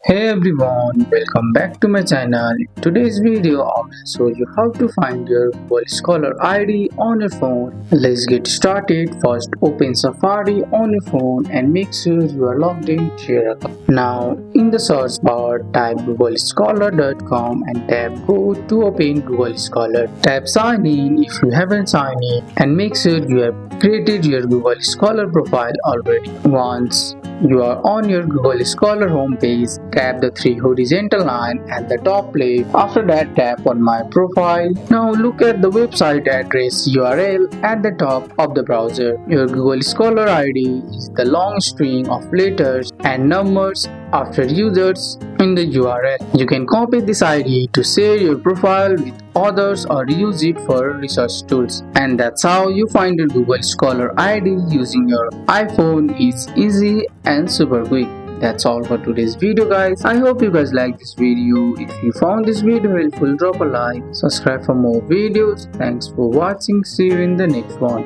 Hey everyone, welcome back to my channel. In today's video, I will show you how to find your Google Scholar ID on your phone. Let's get started. First, open Safari on your phone and make sure you are logged in to your account. Now, in the search bar, type googlescholar.com and tap Go to open Google Scholar. Tap Sign in if you haven't signed in and make sure you have created your Google Scholar profile already. Once you are on your Google Scholar homepage, tap the three horizontal line at the top left. After that, tap on My Profile. Now look at the website address URL at the top of the browser. Your Google Scholar ID is the long string of letters and numbers after users in the URL. You can copy this ID to share your profile with others or use it for research tools. And that's how you find your Google Scholar ID using your iPhone. It's easy and super quick. That's all for today's video, guys. I hope you guys like this video. If you found this video helpful, drop a like, subscribe for more videos. Thanks for watching. See you in the next one.